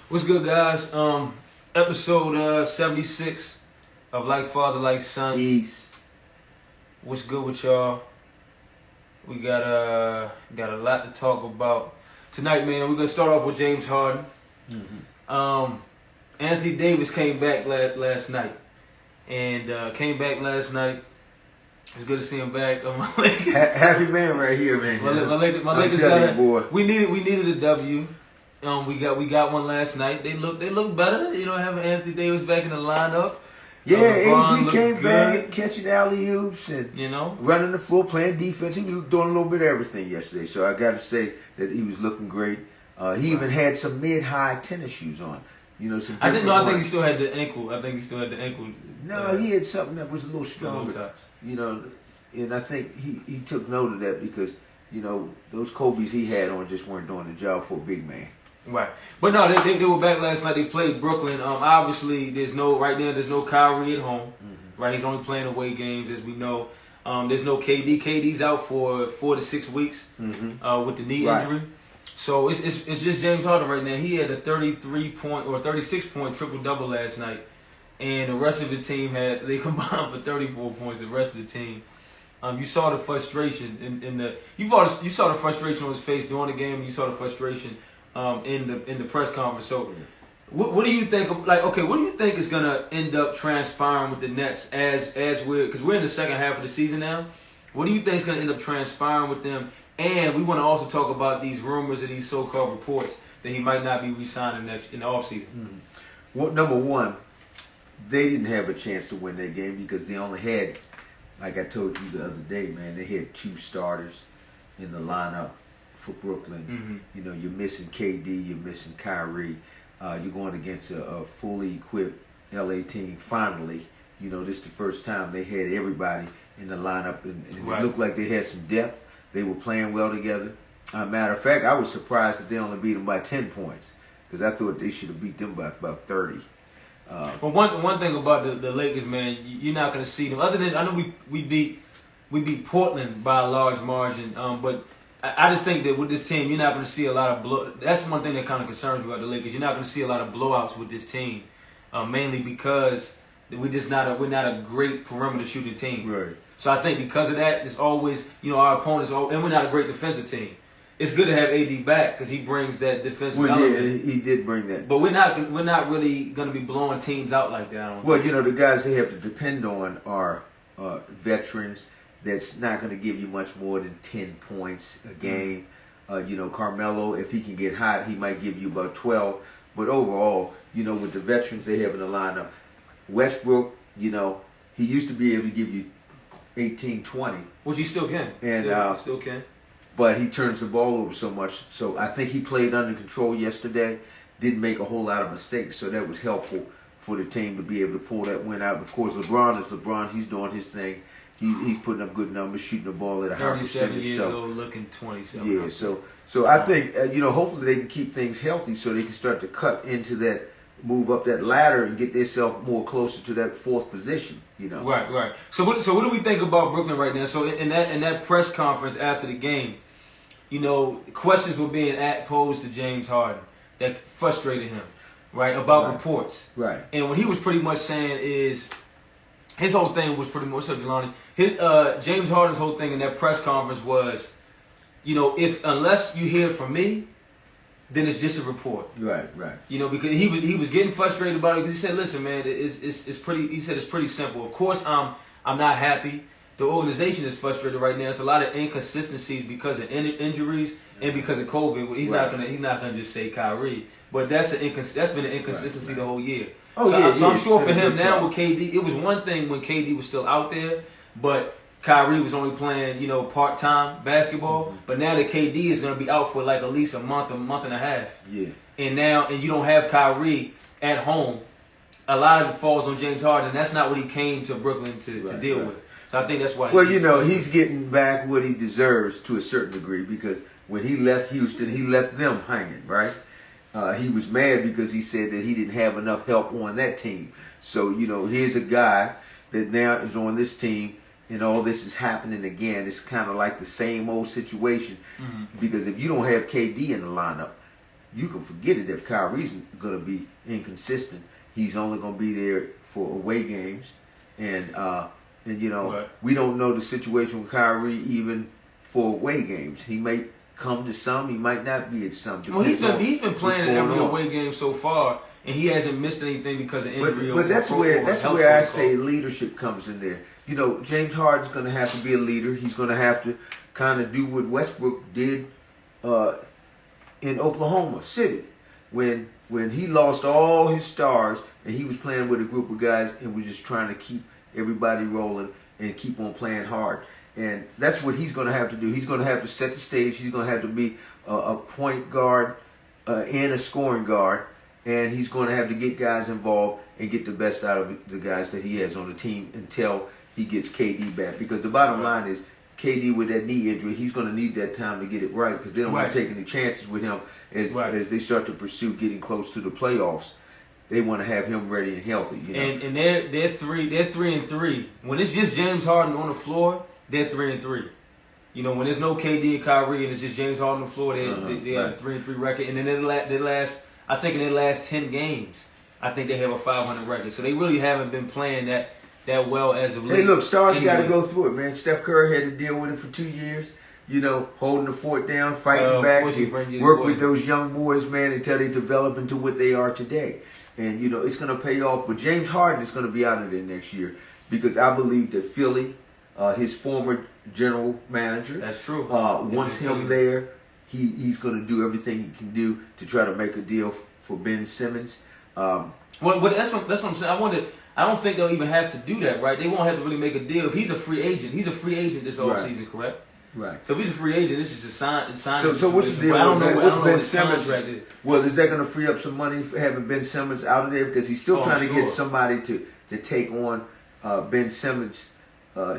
What's good, guys? Episode 76 of Like Father, Like Son. Peace. What's good with y'all? We got a lot to talk about tonight, man. We're gonna start off with James Harden. Anthony Davis came back last night, and It's good to see him back. My Lakers, Happy man right here, man. my Lakers got we needed a W. We got one last night. They look better. You know, having Anthony Davis back in the lineup. Yeah, AD came good. back, catching alley-oops and running the full, playing defense. He was doing a little bit of everything yesterday. So I got to say that he was looking great. He even had some mid-high tennis shoes on. You know, some. I think he still had the ankle. No, he had something that was a little stronger. You know, and I think he took note of that because those Kobe's he had on just weren't doing the job for a big man. Right, but no, they were back last night. They played Brooklyn. Obviously, there's no Kyrie at home. Mm-hmm. Right, he's only playing away games, as we know. There's no KD. KD's out for 4 to 6 weeks with the knee injury. So it's just James Harden right now. He had a 36-point triple-double last night, and the rest of his team they combined for 34 points. The rest of the team, you saw the frustration you saw the frustration on his face during the game. And you saw the frustration in the press conference. So, what do you think? What do you think is gonna end up transpiring with the Nets because we're in the second half of the season now? What do you think is gonna end up transpiring with them? And we want to also talk about these rumors and these so-called reports that he might not be re-signing in the offseason. Mm-hmm. Well, number one, they didn't have a chance to win that game because they only had, like I told you the other day, man, they had 2 starters in the lineup for Brooklyn. Mm-hmm. You're missing KD, you're missing Kyrie. You're going against a fully equipped LA team. Finally, this is the first time they had everybody in the lineup, and it looked like they had some depth. They were playing well together. Matter of fact, I was surprised that they only beat them by 10 points because I thought they should have beat them by about 30. Well, one thing about the Lakers, man, you're not going to see them. Other than I know we beat Portland by a large margin, but I just think that with this team, you're not going to see a lot of blow. That's one thing that kind of concerns me about the Lakers. You're not going to see a lot of blowouts with this team, mainly because we're not a great perimeter shooting team. Right. So I think because of that, it's always our opponents, and we're not a great defensive team. It's good to have AD back because he brings that defensive element. Yeah, he did bring that. But we're not really going to be blowing teams out like that. I don't think. The guys they have to depend on are veterans. That's not going to give you much more than 10 points a game. Carmelo, if he can get hot, he might give you about 12. But overall, with the veterans they have in the lineup, Westbrook, he used to be able to give you 18, 20. Which he still can. And still can. But he turns the ball over so much. So I think he played under control yesterday. Didn't make a whole lot of mistakes. So that was helpful for the team to be able to pull that win out. Of course, LeBron is LeBron. He's doing his thing. He's putting up good numbers, shooting the ball at a high percentage. 37 years old, looking 27. Yeah, so I think, hopefully they can keep things healthy so they can start to cut into that, move up that ladder and get themselves more closer to that 4th position, Right. So what do we think about Brooklyn right now? So in that press conference after the game, questions were being posed to James Harden that frustrated him, right, about reports. Right. And what he was pretty much saying is, his whole thing was pretty much, what's up, Jelani? James Harden's whole thing in that press conference was, unless you hear from me, then it's just a report. Right. Because he was getting frustrated about it because he said, listen, man, it's pretty. He said it's pretty simple. Of course, I'm not happy. The organization is frustrated right now. It's a lot of inconsistencies because of injuries and because of COVID. He's not gonna just say Kyrie, but that's been an inconsistency the whole year. So I'm sure for him now with KD, it was one thing when KD was still out there, but Kyrie was only playing, part-time basketball. Mm-hmm. But now that KD is going to be out for like at least a month and a half. Yeah. And you don't have Kyrie at home, a lot of it falls on James Harden. That's not what he came to Brooklyn to deal with. So I think that's why. Well, he's getting back what he deserves to a certain degree because when he left Houston, he left them hanging, right? He was mad because he said that he didn't have enough help on that team. So, here's a guy that now is on this team and all this is happening again. It's kind of like the same old situation because if you don't have KD in the lineup, you can forget it if Kyrie's going to be inconsistent. He's only going to be there for away games, and you know, Right. we don't know the situation with Kyrie even for away games. He may come to some, he might not be at some. Well, he's Depends been on playing what's in every going on. away game so far, and he hasn't missed anything because of injury. But that's or where health I protocol. say leadership comes in there. You know, James Harden's going to have to be a leader. He's going to have to kind of do what Westbrook did in Oklahoma City when he lost all his stars and he was playing with a group of guys and was just trying to keep everybody rolling and keep on playing hard. And that's what he's going to have to do. He's going to have to set the stage. He's going to have to be a point guard and a scoring guard. And he's going to have to get guys involved and get the best out of the guys that he has on the team until he gets KD back. Because the bottom line is, KD with that knee injury, he's going to need that time to get it right because they don't want to take any chances with him as they start to pursue getting close to the playoffs. They want to have him ready and healthy. You know? And they're 3-3. When it's just James Harden on the floor, they're 3-3. You know, when there's no KD and Kyrie and it's just James Harden on the floor, they have a 3-3 record. And then I think in their last 10 games, I think they have a 500 record. So they really haven't been playing that well as of late. Hey, look, stars anyway. got to go through it, man. Steph Curry had to deal with it for 2 years. You know, holding the fort down, fighting back, work with those young boys, man, until they develop into what they are today. And, you know, it's going to pay off. But James Harden is going to be out of there next year because I believe that Philly, his former general manager, that's true. Wants him there. He's going to do everything he can do to try to make a deal for Ben Simmons. Well, that's what I'm saying. I don't think they'll even have to do that, right? They won't have to really make a deal. If he's a free agent, he's a free agent this offseason, correct? Right. So if he's a free agent, this is just sign. So what's the deal? I don't know. What's Ben his Simmons? contract is. Well, is that going to free up some money for having Ben Simmons out of there because he's still trying to get somebody to take on Ben Simmons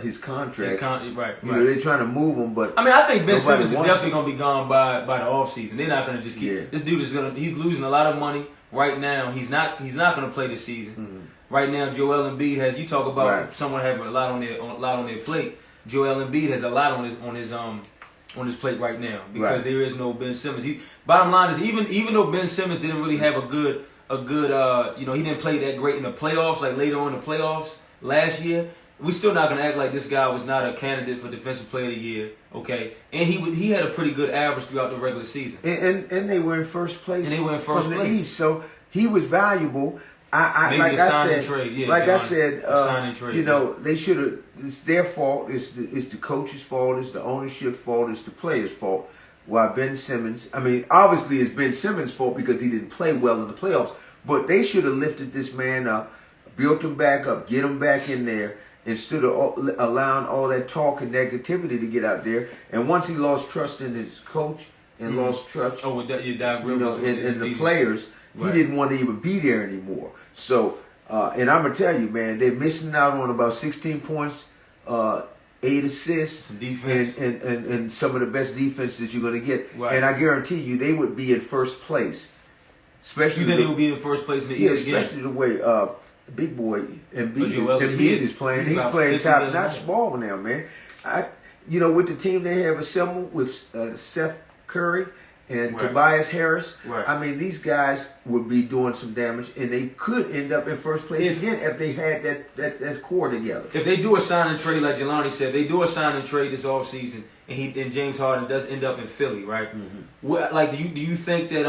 his contract. Right. You know, they're trying to move him, but I mean, I think Ben Simmons is wants definitely going to be gone by the offseason. They're not going to just keep this dude he's losing a lot of money right now. He's not going to play this season. Mm-hmm. Right now, Joel Embiid has. You talk about someone having a lot on their plate. Joel Embiid has a lot on his plate right now because there is no Ben Simmons. Bottom line is even though Ben Simmons didn't really have a good you know, he didn't play that great in the playoffs, like later on in the playoffs last year. We're still not going to act like this guy was not a candidate for Defensive Player of the Year, okay? And he had a pretty good average throughout the regular season. And they were in first place. And they were in first from place. the East, so he was valuable. Maybe like a I sign said, and trade. Yeah, like John, I said, sign and trade, you know, they should have. It's their fault. It's the coach's fault. It's the ownership's fault. It's the players' fault. Why Ben Simmons? I mean, obviously it's Ben Simmons' fault because he didn't play well in the playoffs. But they should have lifted this man up, built him back up, get him back in there, instead of allowing all that talk and negativity to get out there. And once he lost trust in his coach and lost trust, with that, in the players, he didn't want to even be there anymore. So, and I'm gonna tell you, man, they're missing out on about 16 points, 8 assists, some defense, and some of the best defense that you're gonna get. Right. And I guarantee you, they would be in first place. Especially you think they would be in first place in the East again? Especially the way big boy Embiid is playing. He's playing top notch ball now, man. You know, with the team they have assembled with Steph Curry and Tobias Harris. Right. I mean, these guys would be doing some damage, and they could end up in first place again if they had that core together. If they do a sign and trade, like Jelani said, they do a sign and trade this offseason, and James Harden does end up in Philly, right? Mm-hmm. What, do you think that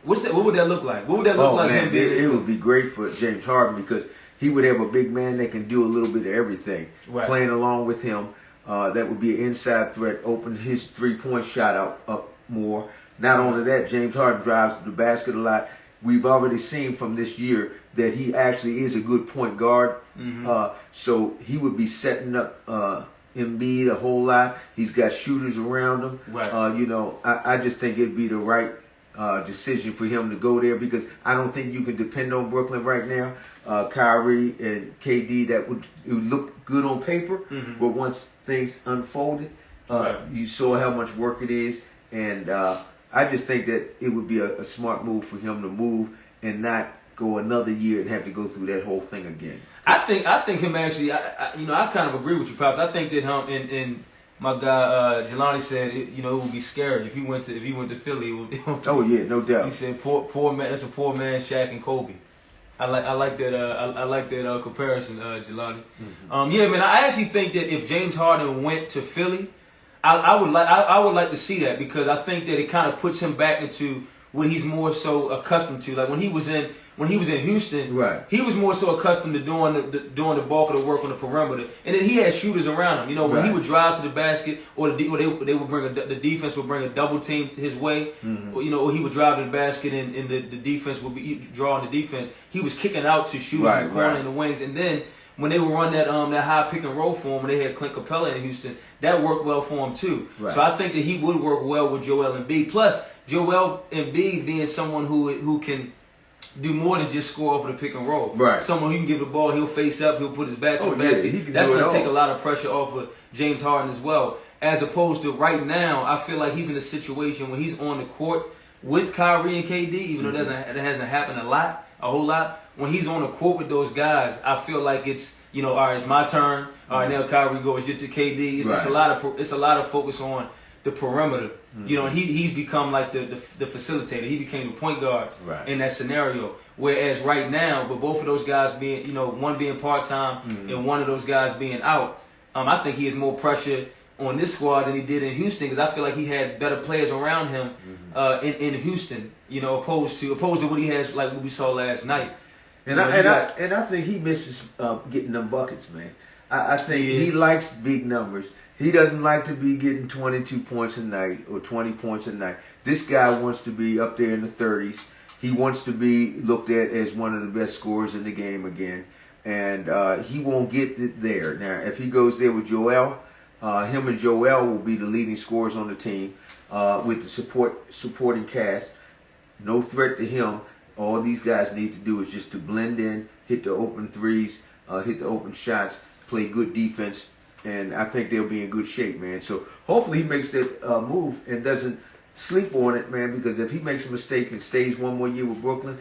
what would that look like? What would that look like? Man, it would be great for James Harden because he would have a big man that can do a little bit of everything. Playing along with him, that would be an inside threat, open his 3-point shot up more. Not only that, James Harden drives to the basket a lot. We've already seen from this year that he actually is a good point guard. Mm-hmm. So he would be setting up Embiid a whole lot. He's got shooters around him. Right. You know, I just think it'd be the right decision for him to go there because I don't think you can depend on Brooklyn right now. Kyrie and KD, it would look good on paper, but once things unfolded, you saw how much work it is, and I just think that it would be a smart move for him to move and not go another year and have to go through that whole thing again. I think him actually. I kind of agree with you, Pops. I think that my guy Jelani said, it would be scary if he went to Philly. Oh yeah, no doubt. He said, poor man. That's a poor man, Shaq and Kobe. I like that. I like that comparison, Jelani. Yeah, man. I actually think that if James Harden went to Philly, I would like to see that, because I think that it kind of puts him back into what he's more so accustomed to. Like when he was in Houston, right, he was more so accustomed to doing the bulk of the work on the perimeter, and then he had shooters around him. When he would drive to the basket, or they would bring the defense would bring a double team his way, or he would drive to the basket, and the defense would be drawing the defense. He was kicking out to shooters in the corner and the wings, and then when they would run that high pick and roll for him, when they had Clint Capella in Houston, that worked well for him too. Right. So I think that he would work well with Joel Embiid. Plus, Joel Embiid being someone who can do more than just score off of the pick and roll. Right. Someone who can give the ball, he'll face up, he'll put his back to the basket. That's going to take a lot of pressure off of James Harden as well. As opposed to right now, I feel like he's in a situation where he's on the court with Kyrie and KD, even though it hasn't happened a whole lot. When he's on the court with those guys, I feel like it's, all right, it's my turn. All right, now Kyrie goes, you're to KD. It's a lot of focus on the perimeter. He's become like the facilitator. He became the point guard in that scenario. Whereas right now, with both of those guys being, one being part-time and one of those guys being out, I think he has more pressure on this squad than he did in Houston, because I feel like he had better players around him in Houston, opposed to what he has, like what we saw last night. And I think he misses getting them buckets, man. I think he likes big numbers. He doesn't like to be getting 22 points a night or 20 points a night. This guy wants to be up there in the 30s. He wants to be looked at as one of the best scorers in the game again. And he won't get it there. Now, if he goes there with Joel, him and Joel will be the leading scorers on the team with the supporting cast. No threat to him. All these guys need to do is just to blend in, hit the open threes, hit the open shots, play good defense, and I think they'll be in good shape, man. So hopefully he makes that move and doesn't sleep on it, man, because if he makes a mistake and stays one more year with Brooklyn,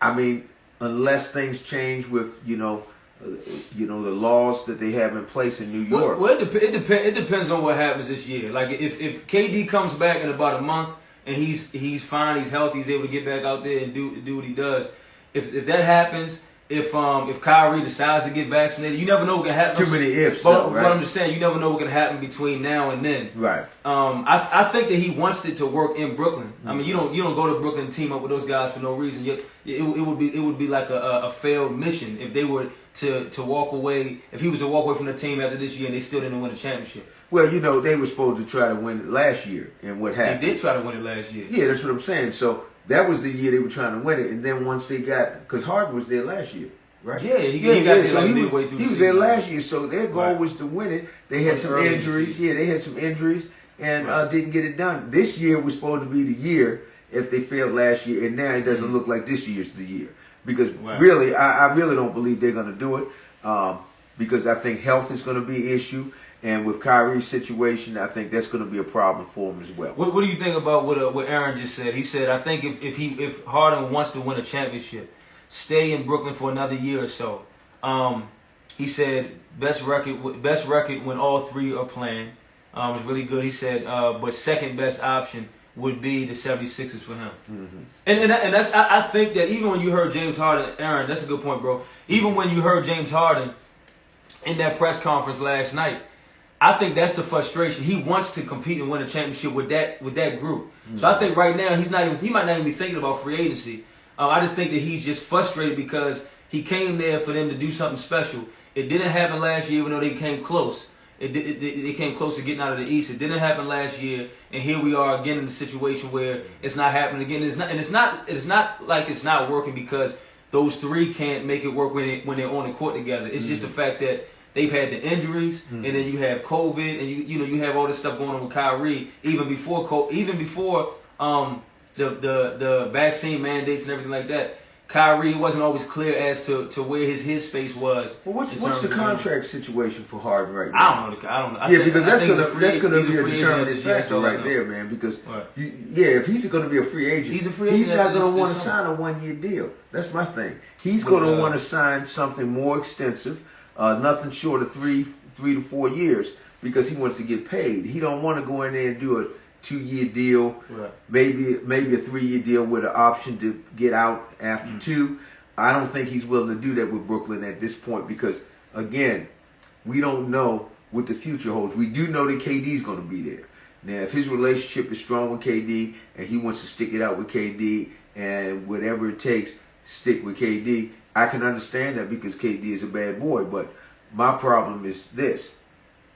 I mean, unless things change with, the laws that they have in place in New York. Well, it depends on what happens this year. Like if KD comes back in about a month, and he's fine, he's healthy, he's able to get back out there and do what he does. If that happens, if Kyrie decides to get vaccinated, you never know what can happen. Too many ifs. But I'm just saying, you never know what can happen between now and then. Right. I think that he wants it to work in Brooklyn. I mean, you don't go to Brooklyn and team up with those guys for no reason. It would be like a failed mission if they were to walk away. If he was to walk away from the team after this year and they still didn't win a championship. Well, they were supposed to try to win it last year, and what happened? They did try to win it last year. Yeah, that's what I'm saying. So that was the year they were trying to win it, and then once they got, because Harden was there last year, right? Yeah, he got there so like midway through the season. He was there last year, so their goal was to win it. They had some injuries. Yeah, they had some injuries and didn't get it done. This year was supposed to be the year if they failed last year, and now it doesn't look like this year's the year. Because really, I really don't believe they're going to do it because I think health is going to be an issue. And with Kyrie's situation, I think that's going to be a problem for him as well. What do you think about what Aaron just said? He said, I think if Harden wants to win a championship, stay in Brooklyn for another year or so. He said best record when all three are playing is really good. He said, but second best option would be the 76ers for him. Mm-hmm. And that's I think that even when you heard James Harden, Aaron, that's a good point, bro. Even when you heard James Harden in that press conference last night, I think that's the frustration. He wants to compete and win a championship with that group. Mm-hmm. So I think right now he might not even be thinking about free agency. I just think that he's just frustrated because he came there for them to do something special. It didn't happen last year, even though they came close. They came close to getting out of the East. It didn't happen last year, and here we are again in the situation where it's not happening again. It's not like it's not working because those three can't make it work when they're on the court together. It's just the fact that they've had the injuries, and then you have COVID, and you have all this stuff going on with Kyrie. Even before the vaccine mandates and everything like that, Kyrie wasn't always clear as to where his space was. Well, what's the contract situation for Harden right now? I don't know. Because that's gonna be a determining factor right there, man. Because if he's going to be a free agent, he's not going to want to sign a 1-year deal. That's my thing. He's going to want to sign something more extensive, nothing short of 3 to 4 years. because he wants to get paid. He don't want to go in there and do a 2-year deal, Right. maybe a 3-year deal with an option to get out after 2. I don't think he's willing to do that with Brooklyn at this point because, again, we don't know what the future holds. We do know that KD's going to be there. Now, if his relationship is strong with KD and he wants to stick it out with KD and whatever it takes, stick with KD, I can understand that because KD is a bad boy. But my problem is this.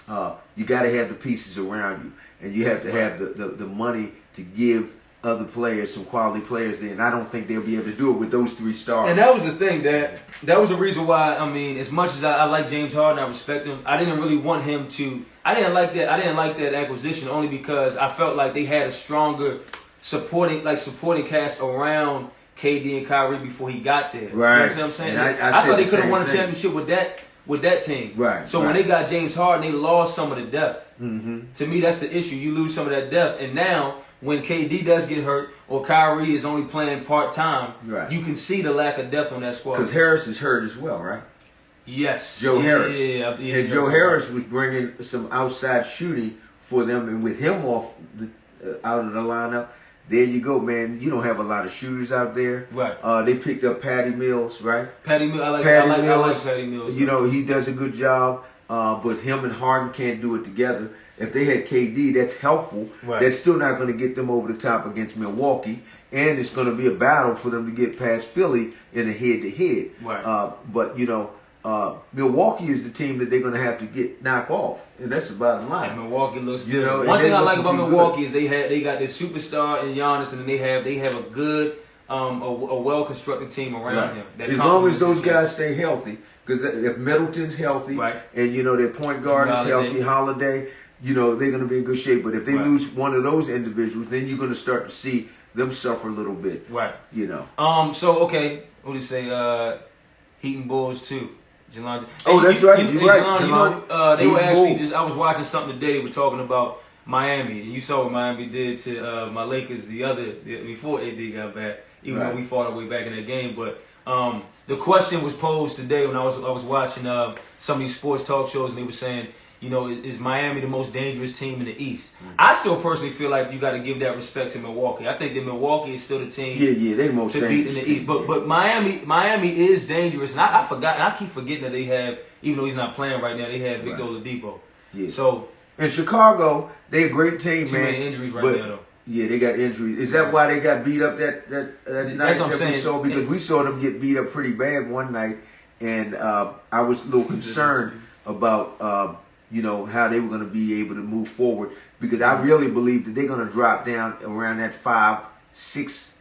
You got to have the pieces around you. And you have to have the money to give other players, some quality players there. And I don't think they'll be able to do it with those 3 stars. And that was the thing. That was the reason why, I mean, as much as I like James Harden, I respect him, I didn't really want him to... I didn't like that acquisition only because I felt like they had a stronger supporting cast around KD and Kyrie before he got there. Right. You know what I'm saying? And I thought they could have won a thing. championship with that team. Right. So when they got James Harden, they lost some of the depth. Mm-hmm. To me, that's the issue. You lose some of that depth. And now, when KD does get hurt or Kyrie is only playing part-time, right. you can see the lack of depth on that squad. Because Harris is hurt as well, right? Yes. Joe Harris. Yeah, and Joe Harris was bringing some outside shooting for them. And with him off out of the lineup, there you go, man. You don't have a lot of shooters out there. Right. They picked up Patty Mills, right? Patty Mills. I like Patty Mills. You know, he does a good job. But him and Harden can't do it together. If they had KD, that's helpful. Right. That's still not going to get them over the top against Milwaukee. And it's going to be a battle for them to get past Philly in a head-to-head. Right. But, you know, Milwaukee is the team that they're going to have to knock off. And that's the bottom line. And Milwaukee looks good. You know, one thing I like about Milwaukee good. is they got this superstar in Giannis, and then they have a good, a well-constructed team around him. As long as those guys stay healthy. Because if Middleton's healthy, right. and, you know, their point guard is healthy, Holiday, you know, they're going to be in good shape. But if they lose one of those individuals, then you're going to start to see them suffer a little bit. Right. You know. So, okay, what do you say? Heat and Bulls, too. Jelani. Oh, that's right. You're right. Jelani, you know, they were actually I was watching something today. They were talking about Miami. And you saw what Miami did to my Lakers before AD got back, even though we fought our way back in that game. But the question was posed today when I was watching some of these sports talk shows, and they were saying, you know, is Miami the most dangerous team in the East? Mm-hmm. I still personally feel like you got to give that respect to Milwaukee. I think that Milwaukee is still the team they most to beat in the East. But Miami is dangerous, and I forgot, and I keep forgetting that they have, even though he's not playing right now, they have Victor Oladipo. Yeah. So in Chicago, they're a great team, too man. many injuries right now, though. Yeah, they got injuries. Is that why they got beat up that night That's what I'm saying. we saw? Because we saw them get beat up pretty bad one night, and I was a little concerned about you know, how they were going to be able to move forward, because I really believe that they're going to drop down around that 5-6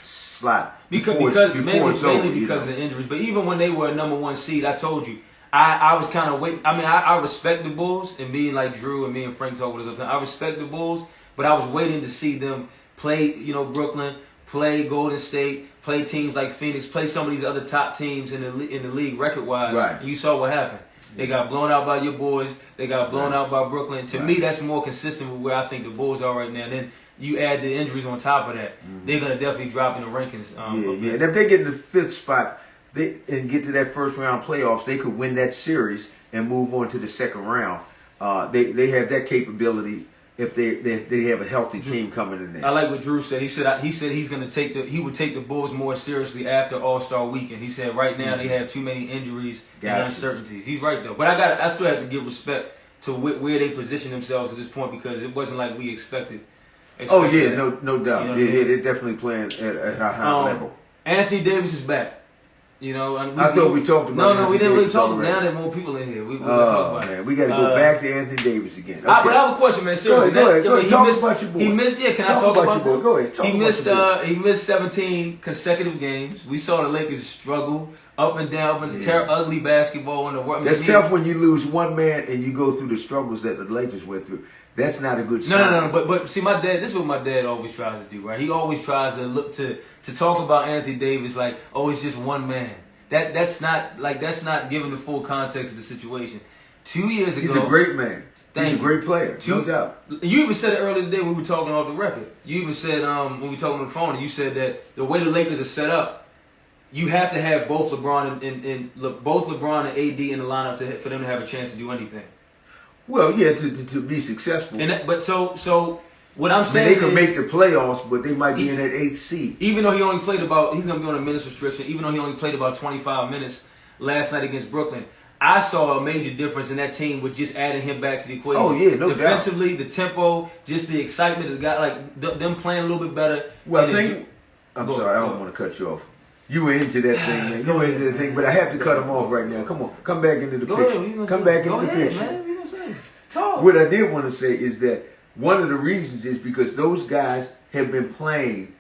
slot because mainly because of the injuries. But even when they were a number 1 seed, I told you, I was kind of waiting. I mean, I respect the Bulls, and being like Drew and me and Frank talk with us all the time. I respect the Bulls, but I was waiting to see them play, you know, Brooklyn, play Golden State, play teams like Phoenix, play some of these other top teams in the league record-wise. Right. And you saw what happened. They got blown out by your boys. They got blown out by Brooklyn. To me, that's more consistent with where I think the Bulls are right now. And then you add the injuries on top of that, they're going to definitely drop in the rankings. Yeah. And if they get in the 5th spot and get to that first round playoffs, they could win that series and move on to the second round. They have that capability if they have a healthy team coming in there. I like what Drew said. He said he's going to he would take the Bulls more seriously after All-Star Weekend. He said right now they have too many injuries and uncertainties. He's right though, but I still have to give respect to where they position themselves at this point, because it wasn't like we expected. Oh yeah, no doubt. You know they're definitely playing at a high level. Anthony Davis is back. You know, and I thought we talked about. No, we didn't really talk about it. Now there are more people in here. We talk about it. We got to go back to Anthony Davis again. Okay. But I have a question, man. Seriously, go ahead. Talk about your boy. He missed. Yeah, can I talk about your boy? Go ahead. He missed 17 consecutive games. We saw the Lakers struggle up and down, ugly basketball in the world. That's tough when you lose one man and you go through the struggles that the Lakers went through. That's not a good sign. No. But see, my dad. This is what my dad always tries to do, right? He always tries to look to talk about Anthony Davis like, oh, it's just one man. That's not giving the full context of the situation. 2 years ago, he's a great man. He's a great player, no doubt. You even said it earlier today when we were talking off the record. You even said when we were talking on the phone, and you said that the way the Lakers are set up, you have to have both LeBron and AD in the lineup for them to have a chance to do anything. Well, yeah, to be successful. But so what I'm I mean, saying they could is, make the playoffs, but they might be in that 8th seed. even though he only played about, he's going to be on a minutes restriction, even though he only played about 25 minutes last night against Brooklyn, I saw a major difference in that team with just adding him back to the equation. Oh, yeah, no doubt. Defensively, the tempo, just the excitement of the guy, like them playing a little bit better. Well, I'm sorry, I don't want to cut you off. You were into that thing, man. You were into that thing, but I have to cut him off right now. Come on, come back into the picture. Come back into the picture. Man. What you gonna say? Talk. What I did want to say is that one of the reasons is because those guys have been playing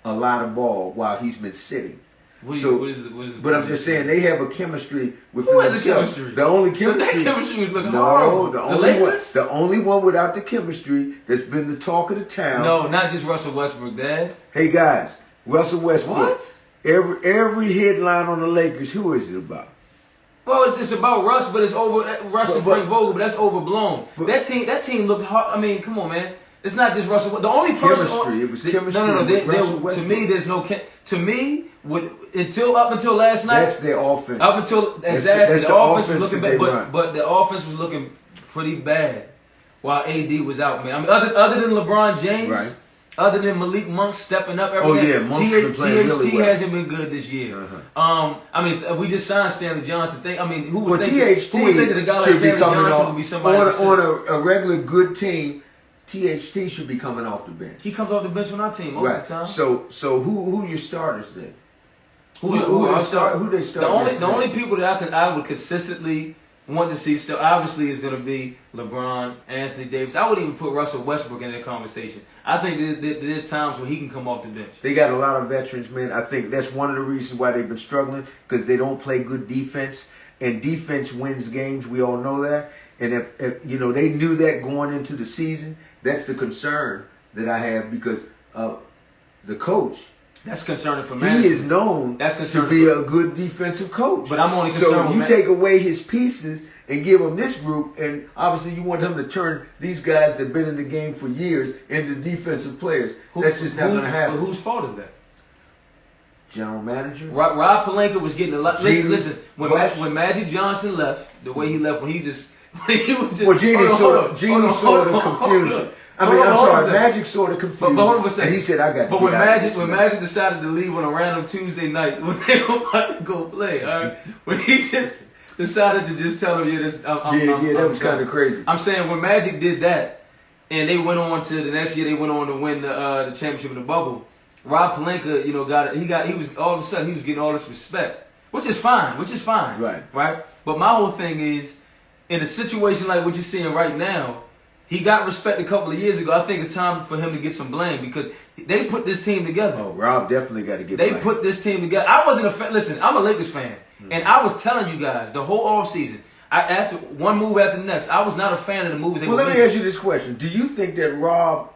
a lot of ball while he's been sitting. But I'm just saying they have a chemistry with themselves. The only chemistry. That chemistry was looking horrible. The only one without the chemistry that's been the talk of the town. No, not just Russell Westbrook, Dad. Hey guys, Russell Westbrook. What? Every headline on the Lakers, who is it about? Well, it's about Russ, but it's over. Russ and Frank Vogel, but that's overblown. That team looked hard. I mean, come on, man. It's not just Russell. The only person. Chemistry. It was chemistry. No. To me, there's no. To me, up until last night. That's their offense. Up until exactly, the offense was looking bad, but the offense was looking pretty bad while AD was out, man. I mean, other than LeBron James. Right. Other than Malik Monk stepping up every day. Monk's been playing really well. hasn't been good this year. I mean, we just signed Stanley Johnson. Who would think that a guy like Stanley Johnson would be somebody on a regular good team? THT should be coming off the bench. He comes off the bench on our team most of the time. So who your starters then? Who they start? The only people that I would consistently want to see still obviously is going to be LeBron, Anthony Davis. I would even put Russell Westbrook in that conversation. I think there's times where he can come off the bench. They got a lot of veterans, man. I think that's one of the reasons why they've been struggling, because they don't play good defense, and defense wins games. We all know that, and if they knew that going into the season. That's the concern that I have, because the coach. That's concerning for management. He is known to be a good defensive coach. But I'm only concerned with take away his pieces and give him this group, and obviously you want him to turn these guys that have been in the game for years into defensive players. That's just not going to happen. But whose fault is that? General manager. Rob Pelinka was getting a lot. Listen. When Magic Johnson left, the way he left, when he was just. Well, Genie saw the confusion. Magic saw the confusion. But hold on a second. And he said, "I got." But when Magic decided to leave on a random Tuesday night when they were about to go play, all right, when he just decided to just tell them, that was kind of crazy. I'm saying when Magic did that, and they went on to the next year, they went on to win the championship in the bubble. Rob Pelinka, he was all of a sudden he was getting all this respect, which is fine. Right. But my whole thing is, in a situation like what you're seeing right now, he got respect a couple of years ago. I think it's time for him to get some blame, because they put this team together. Oh, Rob definitely got to get blame. They put this team together. I wasn't a fan. Listen, I'm a Lakers fan. And I was telling you guys the whole offseason, after one move after the next, I was not a fan of the moves they were making. Let me ask you this question. Do you think that Rob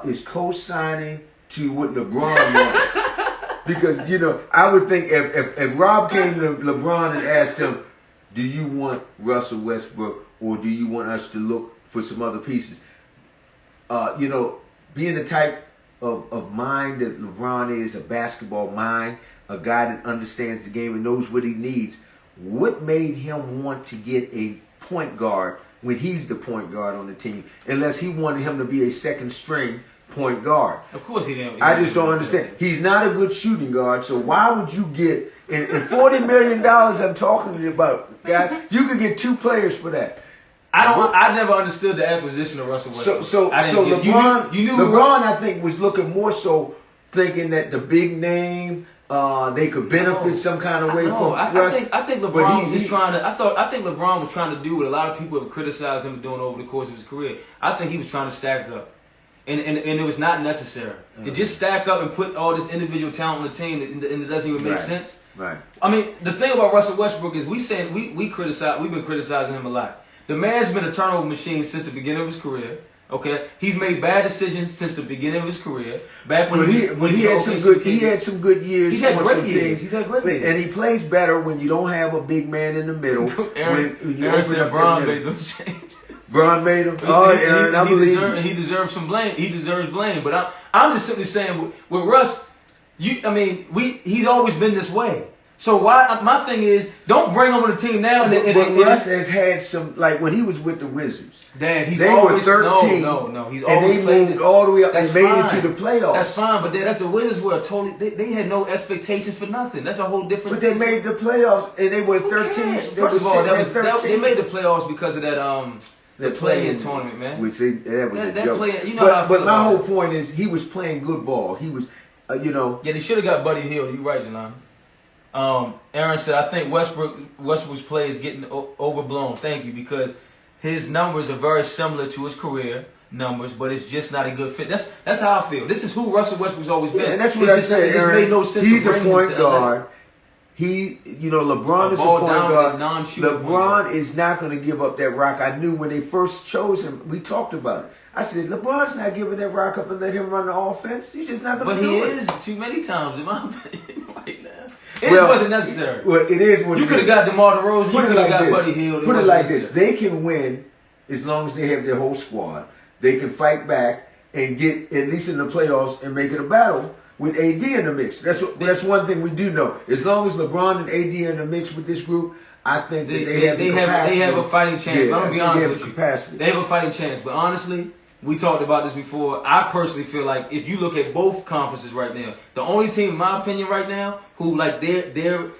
is co-signing to what LeBron wants? Because, I would think if Rob came to LeBron and asked him, do you want Russell Westbrook, or do you want us to look for some other pieces? Being the type of mind that LeBron is, a basketball mind, a guy that understands the game and knows what he needs, what made him want to get a point guard when he's the point guard on the team, unless he wanted him to be a second string point guard? Of course he didn't. I just don't understand. He's not a good shooting guard, so why would you get... And $40 million I'm talking to you about, guys, you could get 2 players for that. I never understood the acquisition of Russell Westbrook. So LeBron, I think, was looking more so thinking that the big name, they could benefit some kind of way from Russ. I think LeBron was just trying to. I think LeBron was trying to do what a lot of people have criticized him doing over the course of his career. I think he was trying to stack up. And it was not necessary to just stack up and put all this individual talent on the team, and it doesn't even make sense. Right. I mean, the thing about Russell Westbrook is we've been criticizing him a lot. The man's been a turnover machine since the beginning of his career. Okay, he's made bad decisions since the beginning of his career. Back when he had some good years. He's had great years. And he plays better when you don't have a big man in the middle. Aaron said Bron made those changes. Bron made them. Aaron, I believe. He deserves some blame. He deserves blame. But I'm just simply saying with Russ, he's always been this way. So why? My thing is, don't bring him on the team now. But Russ has had some, like when he was with the Wizards. Dad, they were 13. No. He's and always they played moved all the way up and made fine. it to the playoffs. That's fine, but that's the Wizards were totally. They had no expectations for nothing. That's a whole different. But they made the playoffs and they were 13. First of all, they made the playoffs because of that the play-in tournament, man. Which that was a joke. You know but my whole point is he was playing good ball. He was, Yeah, they should have got Buddy Hield. You're right, Jelani. Aaron said, I think Westbrook's play is getting overblown. Thank you, because his numbers are very similar to his career numbers, but it's just not a good fit. That's how I feel. This is who Russell Westbrook's always been. And that's what I said, Aaron. Made no sense. He's a point guard. LeBron is a point guard. LeBron is not going to give up that rock. I knew when they first chose him, we talked about it. I said, LeBron's not giving that rock up and let him run the offense. He's just not going to do it. But he is too many times, in my opinion, right now. It wasn't necessary. Well, it is what you could have got DeMar DeRozan. You could have got Buddy Hield. Put it like this. They can win as long as they have their whole squad. They can fight back and get at least in the playoffs and make it a battle with AD in the mix. That's one thing we do know. As long as LeBron and AD are in the mix with this group, I think that they have the capacity. They have a fighting chance. Yeah, I'm going to be honest with you. Capacity. They have a fighting chance. But honestly, we talked about this before. I personally feel like if you look at both conferences right now, the only team, in my opinion, right now, who like their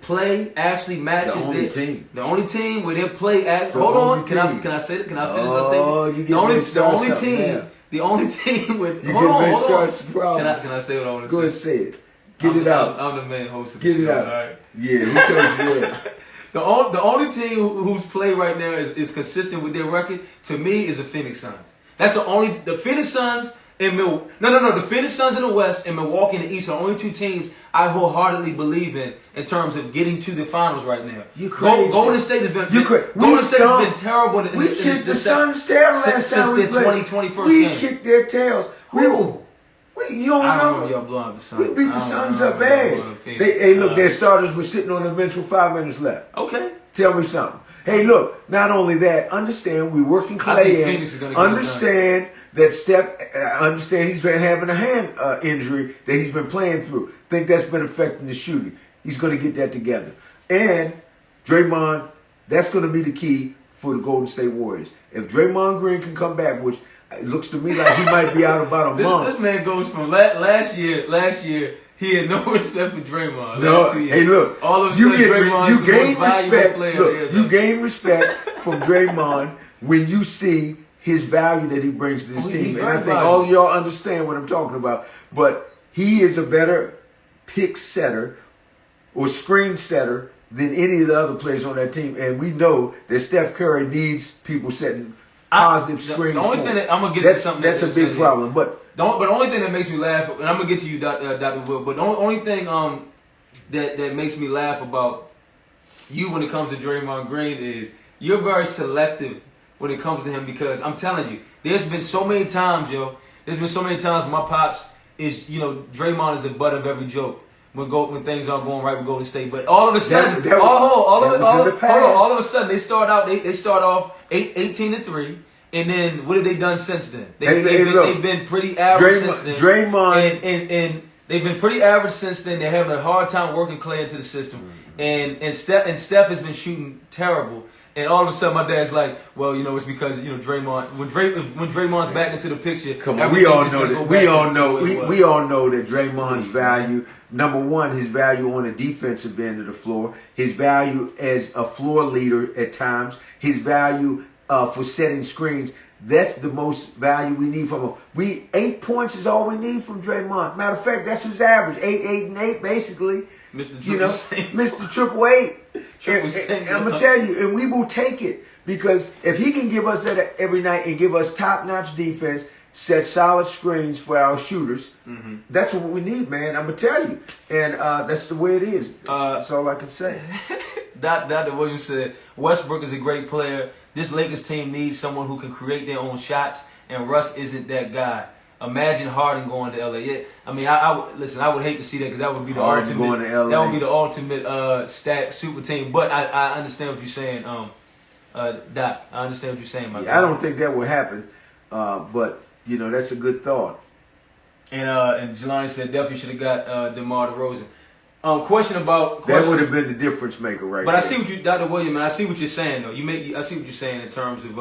play actually matches the only team where their play hold on, can I say it? Can I finish my statement? The only team with Can I say what I want to say? Go ahead and say it. Get it out. I'm the main host of the show. Get it out. All right? Yeah, who tells you what? The only team whose play right now is consistent with their record, to me, is the Phoenix Suns. That's the Phoenix Suns and the Phoenix Suns in the West and Milwaukee in the East are the only two teams I wholeheartedly believe in terms of getting to the finals right now. You crazy. Golden State has been terrible we kicked the Suns' tail last time we played. 2021 we game. Kicked their tails. You don't I know. remember y'all blowing the Suns. We beat the Suns up bad. Their starters were sitting on the bench with 5 minutes left. Okay. Tell me something. Hey, look, not only that, understand we're working Clay in. Understand that understand he's been having a hand injury that he's been playing through. Think that's been affecting the shooting. He's going to get that together. And Draymond, that's going to be the key for the Golden State Warriors. If Draymond Green can come back, which it looks to me like he might be out about a month. This man goes from last year, he had no respect for Draymond. No, hey, look. All of a sudden, you gain respect. Look, you gain respect from Draymond when you see his value that he brings to this team. And I think all of y'all understand what I'm talking about. But he is a better pick setter or screen setter than any of the other players on that team. And we know that Steph Curry needs people setting positive screens. The only thing that I'm gonna get to something that's a big problem. But the only thing that makes me laugh, and I'm gonna get to you, Dr. Will. But the only thing that makes me laugh about you when it comes to Draymond Green is you're very selective when it comes to him, because I'm telling you, there's been so many times, my pops is, Draymond is the butt of every joke when things aren't going right with Golden State. But all of a sudden, all of a sudden they start off 18-3. And then what have they done since then? They've been pretty average since then. Draymond and they've been pretty average since then. They're having a hard time working Clay into the system. Mm-hmm. And Steph has been shooting terrible. And all of a sudden, my dad's like, "Well, it's because Draymond. When Draymond's back into the picture, come on, we all know that. We all know that Draymond's value. Number one, his value on the defensive end of the floor. His value as a floor leader at times. His value for setting screens. That's the most value we need from him. 8 points is all we need from Draymond. Matter of fact, that's his average. 8, basically. Mr. Triple Eight. And I'm gonna tell you, and we will take it, because if he can give us that every night and give us top-notch defense, set solid screens for our shooters, that's what we need, man. I'm gonna tell you, and that's the way it is. That's all I can say. Dr. Williams said Westbrook is a great player. This Lakers team needs someone who can create their own shots, and Russ isn't that guy. Imagine Harden going to LA. Yeah, I mean, I would hate to see that, because that would be the Harden ultimate. Going to LA. That would be the ultimate stacked super team. But I understand what you're saying, Doc. I understand what you're saying, my guy. I don't think that would happen, but that's a good thought. And Jelani said definitely should have got DeMar DeRozan. Question about that would have been the difference maker, right? But there. I see what you, Dr. William, and I see what you're saying though. I see what you're saying in terms of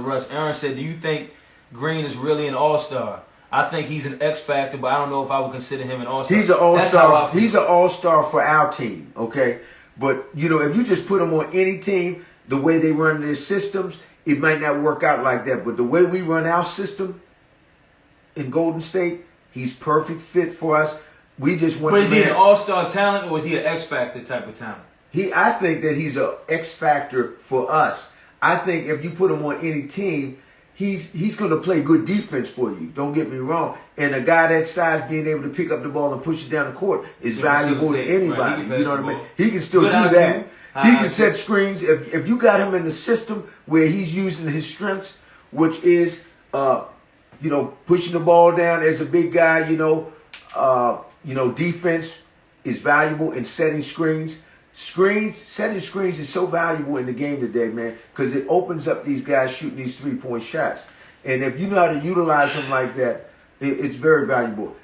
Russ. Aaron said, "Do you think Green is really an all-star?" I think he's an X factor, but I don't know if I would consider him an all-star. He's an all-star. He's an all-star for our team, okay? But you know, if you just put him on any team, the way they run their systems, it might not work out like that. But the way we run our system in Golden State, he's perfect fit for us. We just want. But is he an all-star talent or is he an X factor type of talent? I think that he's an X factor for us. I think if you put him on any team, he's going to play good defense for you. Don't get me wrong. And a guy that size being able to pick up the ball and push it down the court is valuable to anybody. Right, you know what I mean? He can still do that. He can set screens. If you got him in the system where he's using his strengths, which is pushing the ball down as a big guy, defense is valuable in setting screens. Setting screens is so valuable in the game today, man, because it opens up these guys shooting these three-point shots. And if you know how to utilize them like that, it's very valuable.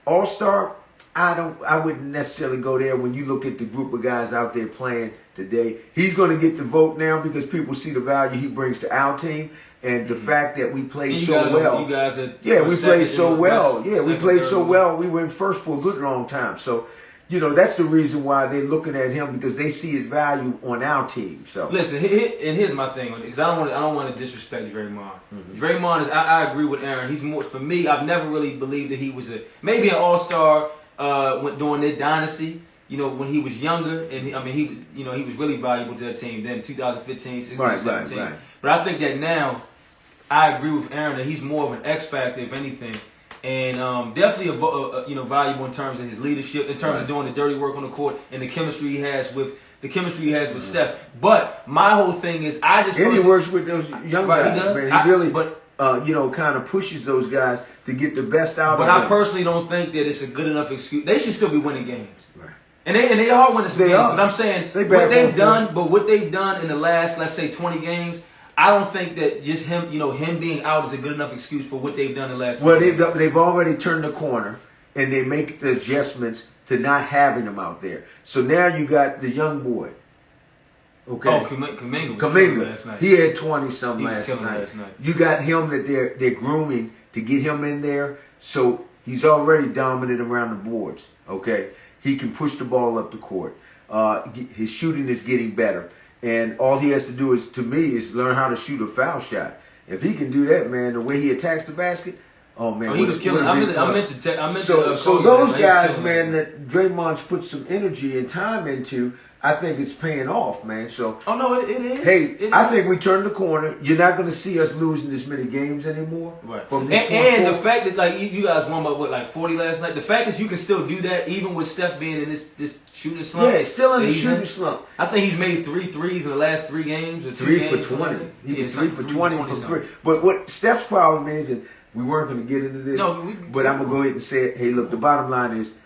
All-star, I wouldn't necessarily go there when you look at the group of guys out there playing today. He's going to get the vote now because people see the value he brings to our team. And the fact that we played so well. We played so well. Yeah, we played so well. We went first for a good long time. So, that's the reason why they're looking at him, because they see his value on our team. So listen, and here's my thing, because I don't want to disrespect Draymond. Draymond is, I agree with Aaron. He's more, for me. I've never really believed that he was maybe an all-star during their dynasty. When he was younger, and he was really valuable to that team. Then 2015, 16, 17. Right. But I think that now, I agree with Aaron that he's more of an X factor, if anything, and definitely valuable in terms of his leadership, in terms of doing the dirty work on the court, and the chemistry he has with Steph. But my whole thing is, he works with those young guys, man. He really, kind of pushes those guys to get the best out of them. But I personally don't think that it's a good enough excuse. They should still be winning games. Right. And they are winning some games. But I'm saying what they've done in the last, let's say, 20 games. I don't think that just him being out is a good enough excuse for what they've done in the last. Well, they've already turned the corner, and they make the adjustments to not having him out there. So now you got the young boy. Okay. Oh, Kuminga last night. He had 20-something last night. You got him that they're grooming to get him in there, so he's already dominant around the boards. Okay, he can push the ball up the court. His shooting is getting better. And all he has to do is learn how to shoot a foul shot. If he can do that, man, the way he attacks the basket, oh man, he was killing. So those guys, man, that Draymond's put some energy and time into, I think it's paying off, man. So it is. Hey, I think we turned the corner. You're not going to see us losing this many games anymore. Right. From this and the fact that you guys won by 40 last night. The fact that you can still do that even with Steph being in this shooting slump. Yeah, still in the shooting slump. I think he's made 3 threes in the last 3 games. Or 3 for 20. He was 3 for 20 from 3. But what Steph's problem is, and we weren't going to get into this, but I'm going to go ahead and say it. Hey, look, the bottom line is,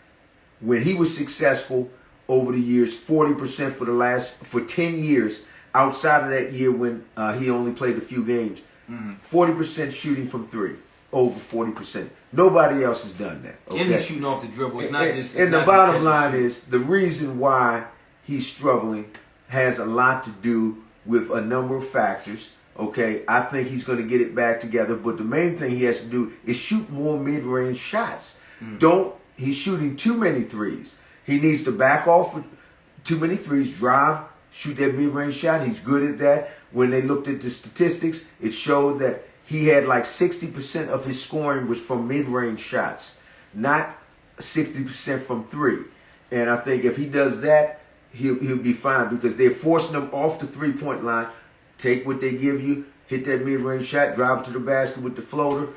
when he was successful over the years, 40% for 10 years, outside of that year when he only played a few games, 40% shooting from 3, over 40%. Nobody else has done that. Okay? And he's shooting off the dribble. It's not just. And the bottom line is, the reason why he's struggling has a lot to do with a number of factors. Okay, I think he's going to get it back together, but the main thing he has to do is shoot more mid-range shots. He's shooting too many threes. He needs to back off with too many threes, drive, shoot that mid-range shot. He's good at that. When they looked at the statistics, it showed that he had like 60% of his scoring was from mid-range shots, not 60% from 3. And I think if he does that, he'll be fine, because they're forcing him off the three-point line. Take what they give you, hit that mid-range shot, drive to the basket with the floater,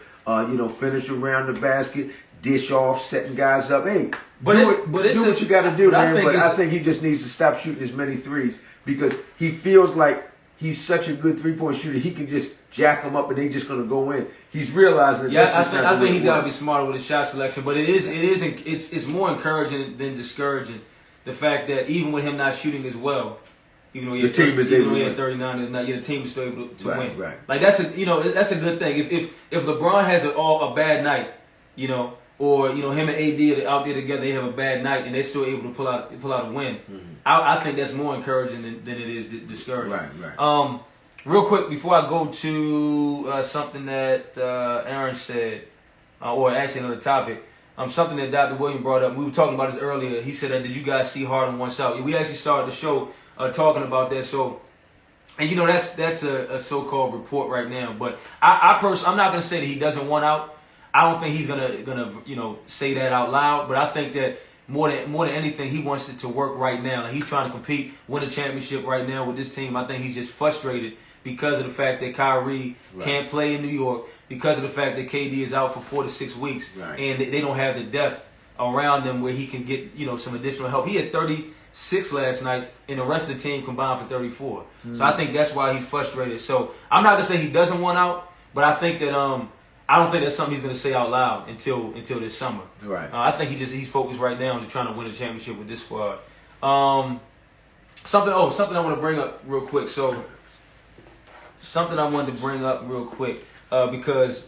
finish around the basket, dish off, setting guys up. Hey, do what you got to do, man. But I think he just needs to stop shooting as many threes, because he feels like he's such a good three-point shooter. He can just jack them up and they're just going to go in. He's realizing that. I think he's got to be smarter with his shot selection. But it's more encouraging than discouraging, the fact that even with him not shooting as well, even though he had 39, the team is still able to win. Right. Like that's a good thing. If LeBron has a bad night, or him and AD are out there together, they have a bad night and they're still able to pull out a win. Mm-hmm. I think that's more encouraging than it is discouraging. Right. Real quick before I go to something that Aaron said, or actually another topic, something that Dr. William brought up. We were talking about this earlier. He said, "Did you guys see Harden once out?" We actually started the show talking about that. So, and that's a so-called report right now. But I'm not gonna say that he doesn't want out. I don't think he's gonna say that out loud. But I think that more than anything, he wants it to work right now. Like, he's trying to compete, win a championship right now with this team. I think he's just frustrated because of the fact that Kyrie can't play in New York, because of the fact that KD is out for 4 to 6 weeks, and they don't have the depth around them where he can get some additional help. He had 36 last night, and the rest of the team combined for 34. Mm-hmm. So I think that's why he's frustrated. So I'm not gonna say he doesn't want out, but I think that I don't think that's something he's gonna say out loud until this summer. Right. I think he's focused right now on just trying to win a championship with this squad. Something I want to bring up real quick. So. Something I wanted to bring up real quick because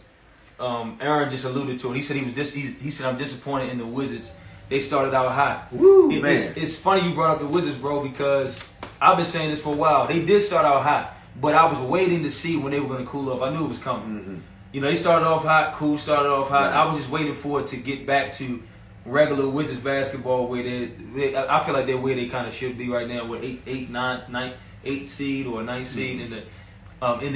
Aaron just alluded to it. He said he said I'm disappointed in the Wizards. They started out hot. Woo, man. It's funny you brought up the Wizards, bro, because I've been saying this for a while. They did start out hot, but I was waiting to see when they were going to cool off. I knew it was coming. Mm-hmm. They started off hot. Cool started off hot. Right. I was just waiting for it to get back to regular Wizards basketball where I feel like they're where they kind of should be right now with 8 seed or 9 seed in the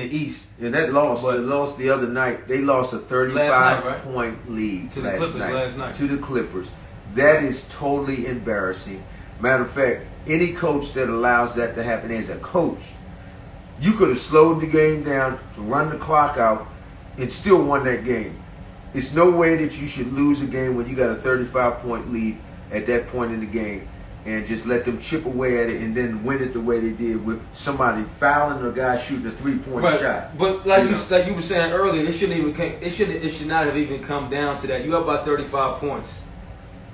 East. And that lost the other night. They lost a 35-point lead to the Clippers last night. To the Clippers. That is totally embarrassing. Matter of fact, any coach that allows that to happen as a coach, you could have slowed the game down to run the clock out and still won that game. It's no way that you should lose a game when you got a 35-point lead at that point in the game and just let them chip away at it and then win it the way they did with somebody fouling or a guy shooting a 3-point shot. But like you were saying earlier, it should not have even come down to that. You up by 35 points.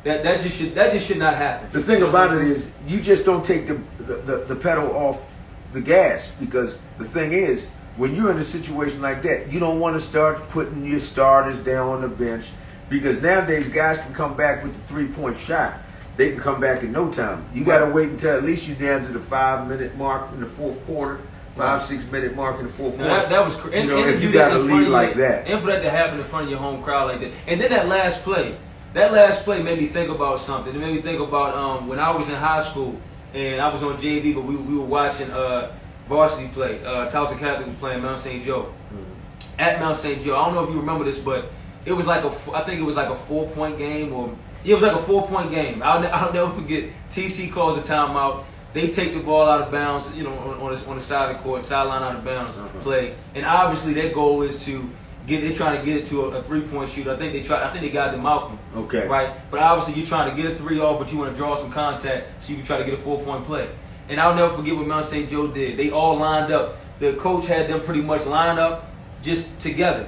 That just should not happen. The thing about it is you just don't take the pedal off the gas, because the thing is, when you're in a situation like that, you don't want to start putting your starters down on the bench, because nowadays guys can come back with the 3-point shot. They can come back in no time. You got to wait until at least you're down to the 5-minute mark in the fourth quarter, 5-6 minute mark in the fourth quarter. That was crazy. If you got a lead like that. And for that to happen in front of your home crowd like that. And then that last play made me think about something. It made me think about when I was in high school and I was on JV, but we were watching varsity play. Towson Catholic was playing Mount St. Joe. Mm-hmm. At Mount St. Joe. I don't know if you remember this, but it was like I think it was like a 4-point game, or it was like a 4-point game. I'll never forget. TC calls a timeout. They take the ball out of bounds, on the side of the court, sideline out of bounds, play. And obviously their goal is they're trying to get it to a 3-point shooter. I think they got it to Malcolm. Okay. Right? But obviously you're trying to get a 3 off, but you want to draw some contact so you can try to get a 4-point play. And I'll never forget what Mount St. Joe did. They all lined up. The coach had them pretty much line up just together.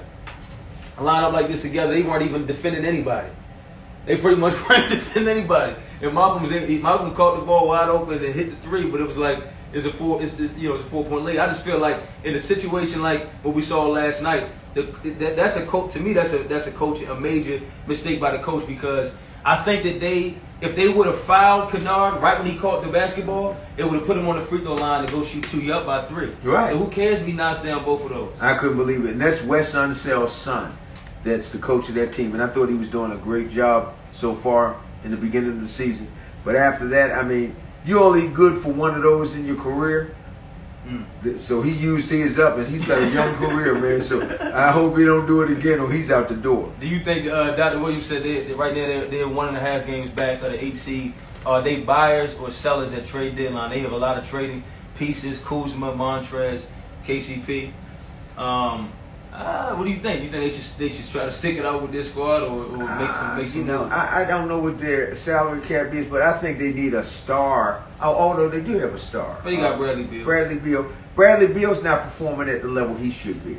Line up like this together. They weren't even defending anybody. They pretty much weren't defending anybody. And Malcolm caught the ball wide open and hit the 3, but it was like it's a 4-point lead. I just feel like in a situation like what we saw last night, that's a coach. To me, that's a major mistake by the coach, because I think that if they would have fouled Kennard right when he caught the basketball, it would have put him on the free throw line to go shoot 2. You up by 3. Right. So who cares if he knocks down both of those? I couldn't believe it. And that's Wes Unsell's son. That's the coach of that team. And I thought he was doing a great job so far in the beginning of the season. But after that, I mean, you're only good for one of those in your career. So he used his up, and he's got a young career, man. So I hope he don't do it again, or he's out the door. Do you think Dr. Williams said right now they're 1.5 games back of the 8 seed? Are they buyers or sellers at trade deadline? They have a lot of trading pieces: Kuzma, Montrez, KCP. What do you think? You think they should try to stick it out with this squad, or make some? I don't know what their salary cap is, but I think they need a star. Although they do have a star. But you got Bradley Beal. Bradley Beal's not performing at the level he should be.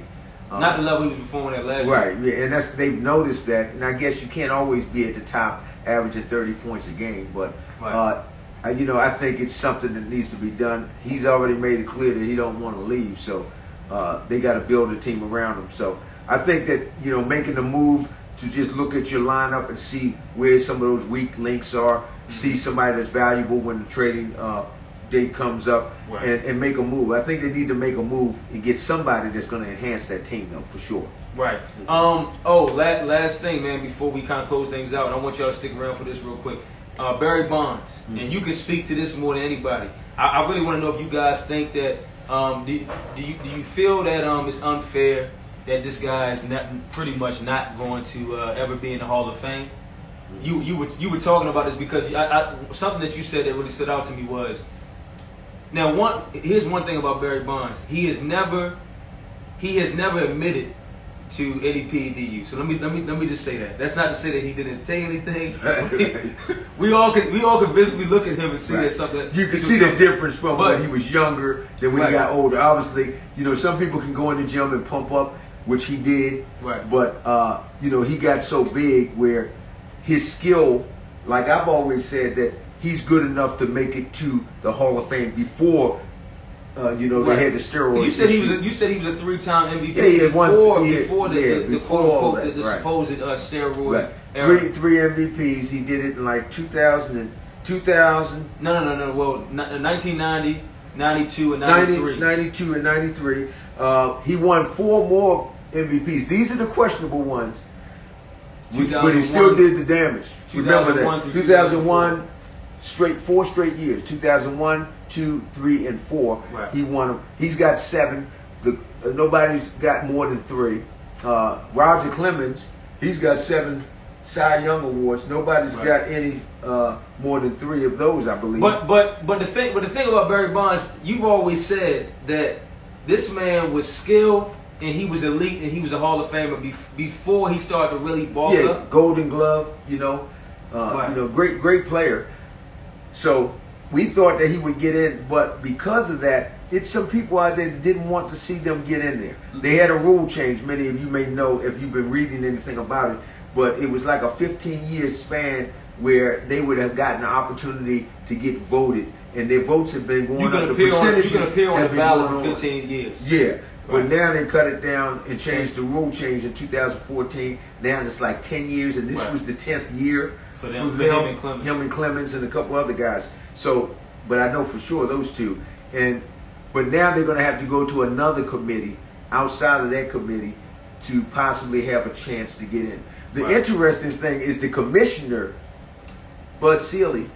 Not the level he was performing at last year. Right, yeah, and they've noticed that. And I guess you can't always be at the top, averaging 30 points a game. But I think it's something that needs to be done. He's already made it clear that he don't want to leave, so they got to build a team around him. So I think that making the move to just look at your lineup and see where some of those weak links are, see somebody that's valuable when the trading date comes up, and make a move. I think they need to make a move and get somebody that's going to enhance that team, though, for sure. Right. Last thing, man, before we kind of close things out, I want y'all to stick around for this real quick. Barry Bonds, and you can speak to this more than anybody. I really want to know if you guys think that, do you feel that it's unfair that this guy is pretty much not going to ever be in the Hall of Fame? You were talking about this because something that you said that really stood out to me was, now here's one thing about Barry Bonds. He has never admitted to any PED use. So let me just say that. That's not to say that he didn't take anything. we all can visibly look at him and see that something. You can see the difference from when he was younger than when he got older. Obviously, some people can go in the gym and pump up, which he did. Right. But he got so big where his skill, like I've always said, that he's good enough to make it to the Hall of Fame before they had the steroids. You said he was a 3-time MVP. Yeah, before the supposed steroid era. Three MVPs. He did it in like 2000. No. Well, 1990, 92, and 93. 92 and 93. He won 4 more MVPs. These are the questionable ones. But he still did the damage. Remember that. 2001, 4 straight years. 2001, 2, 3, and 4. Right. He won them. He's got 7. Nobody's got more than 3. Roger Clemens, he's got 7 Cy Young awards. Nobody's got any more than 3 of those, I believe. But the thing about Barry Bonds, you've always said that this man was skilled and he was elite and he was a Hall of Famer before he started to really ball up. Golden Glove, great player. So we thought that he would get in, but because of that, it's some people out there that didn't want to see them get in there. They had a rule change. Many of you may know if you've been reading anything about it, but it was like a 15-year span where they would have gotten an opportunity to get voted, and their votes have been going up. You can appear on the ballot for 15 years. Yeah. But now they cut it down and changed the rule change in 2014. Now it's like 10 years, and this was the 10th year for him and Clemens. Him and Clemens and a couple other guys. So, but I know for sure those two. But now they're going to have to go to another committee outside of that committee to possibly have a chance to get in. The interesting thing is the commissioner, Bud Selig,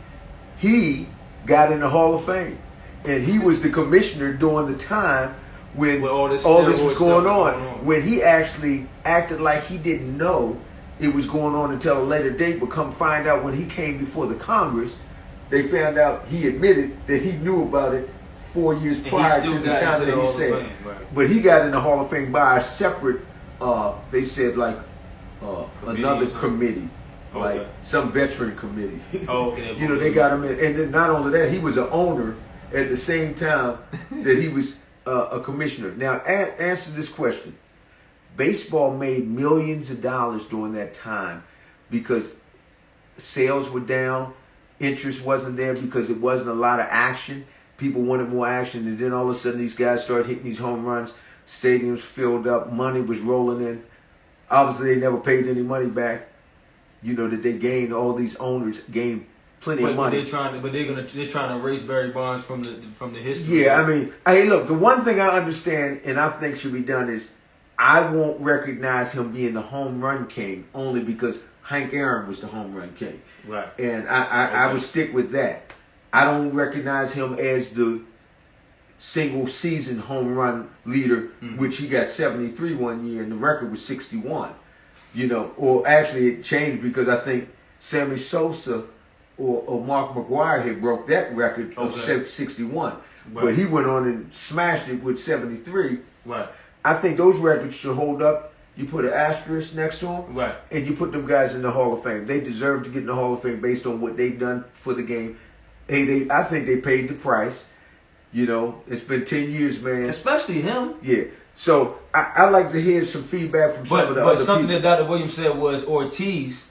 he got in the Hall of Fame, and he was the commissioner during the time when all this was going on. When he actually acted like he didn't know it was going on until a later date, but come find out when he came before the Congress, they found out he admitted that he knew about it 4 years prior to the time that he said. But he got in the Hall of Fame by a separate, they said like another committee. Like some veteran committee. They got him in. And then not only that, he was an owner at the same time that he was a commissioner. Now, answer this question. Baseball made millions of dollars during that time because sales were down, interest wasn't there because it wasn't a lot of action. People wanted more action, and then all of a sudden these guys started hitting these home runs, stadiums filled up, money was rolling in. Obviously, they never paid any money back. That they gained, all these owners gained plenty of money. They're trying to erase Barry Bonds from the history. Yeah, I mean, hey, look, the one thing I understand and I think should be done is I won't recognize him being the home run king only because Hank Aaron was the home run king. Right. And I would stick with that. I don't recognize him as the single season home run leader, which he got 73 one year and the record was 61. Or actually it changed because I think Sammy Sosa or Mark McGwire had broke that record of 61. Right. But he went on and smashed it with 73. Right. I think those records should hold up. You put an asterisk next to them, right, and you put them guys in the Hall of Fame. They deserve to get in the Hall of Fame based on what they've done for the game. I think they paid the price. It's been 10 years, man. Especially him. Yeah. So I like to hear some feedback from some of the other people. But something that Dr. Williams said was Ortiz,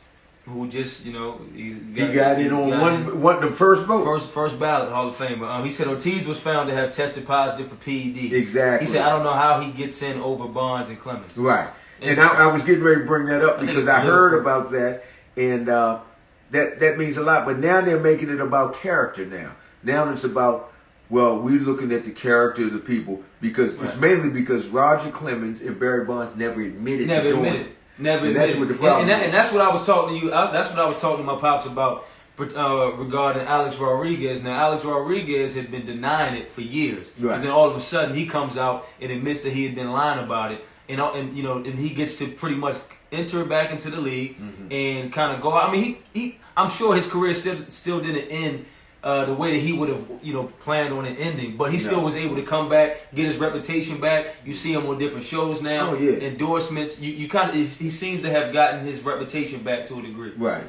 who just, he got in on the first vote. First ballot Hall of Fame. He said Ortiz was found to have tested positive for PED. Exactly. He said, I don't know how he gets in over Bonds and Clemens. Right. And I was getting ready to bring that up because I heard about that, and that means a lot. But now they're making it about character now. Now it's about, well, we're looking at the character of the people because it's mainly because Roger Clemens and Barry Bonds never admitted to doing it. Never admitted. That's what the problem is. And that's what I was talking to you. That's what I was talking to my pops about regarding Alex Rodriguez. Now, Alex Rodriguez had been denying it for years, and then all of a sudden he comes out and admits that he had been lying about it, and he gets to pretty much enter back into the league and kind of go out. I mean, I'm sure his career still didn't end the way that he would have, planned on it ending. But he still was able to come back, get his reputation back. You see him on different shows now, endorsements. You kind of he seems to have gotten his reputation back to a degree. Right.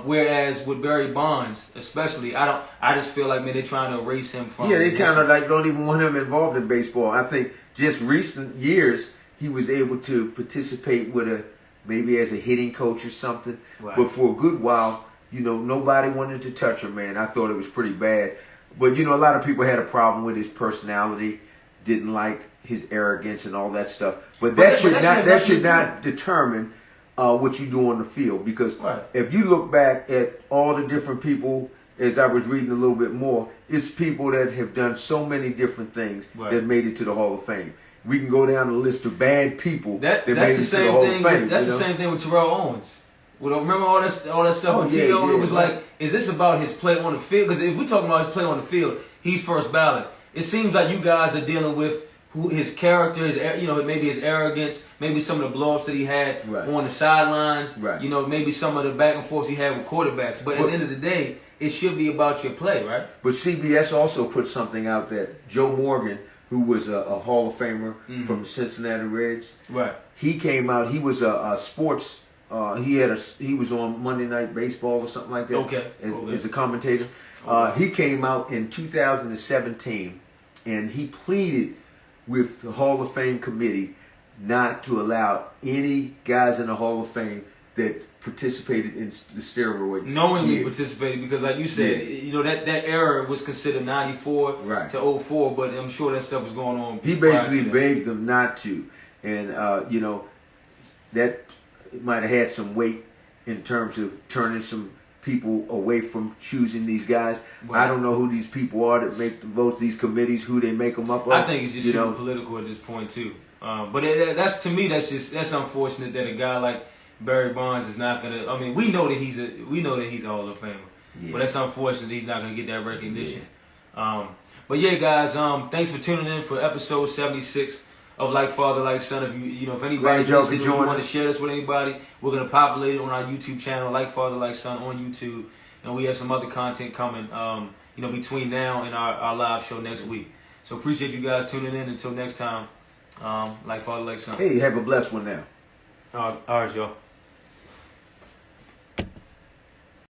Whereas with Barry Bonds, especially, I just feel like, man, they're trying to erase him from. Yeah, they kind of like don't even want him involved in baseball. I think just recent years he was able to participate with maybe as a hitting coach or something. Right. But for a good while, nobody wanted to touch him, man. I thought it was pretty bad. But, a lot of people had a problem with his personality, didn't like his arrogance and all that stuff. But that should not determine what you do on the field. Because if you look back at all the different people, as I was reading a little bit more, it's people that have done so many different things that made it to the Hall of Fame. We can go down the list of bad people that made it to the Hall of Fame. That's the same thing with Terrell Owens. Well, remember all that stuff on T.O.? It was like, is this about his play on the field? Because if we're talking about his play on the field, he's first ballot. It seems like you guys are dealing with his character, maybe his arrogance, maybe some of the blow-ups that he had on the sidelines, maybe some of the back and forths he had with quarterbacks. But at the end of the day, it should be about your play, right? But CBS also put something out that Joe Morgan, who was a Hall of Famer from the Cincinnati Reds, he came out. He was a sports. He was on Monday Night Baseball or something like that. As a commentator. He came out in 2017, and he pleaded with the Hall of Fame committee not to allow any guys in the Hall of Fame that participated in the steroids. Knowingly participated, because like you said, that era was considered 94 to 04, but I'm sure that stuff was going on. He basically begged them not to, and that might have had some weight in terms of turning some people away from choosing these guys. I don't know who these people are that make the votes, these committees, who they make them up of. I think it's just super political at this point too. But that's, to me, that's unfortunate that a guy like Barry Bonds is not gonna. I mean, we know that he's a Hall of Famer, but that's unfortunate that he's not gonna get that recognition. But yeah, guys, thanks for tuning in for episode 76 of Like Father, Like Son. If anybody you want to share this with anybody, we're gonna populate it on our YouTube channel, Like Father, Like Son on YouTube, and we have some other content coming. Between now and our live show next week. So appreciate you guys tuning in. Until next time, Like Father, Like Son. Hey, have a blessed one now. All right, y'all.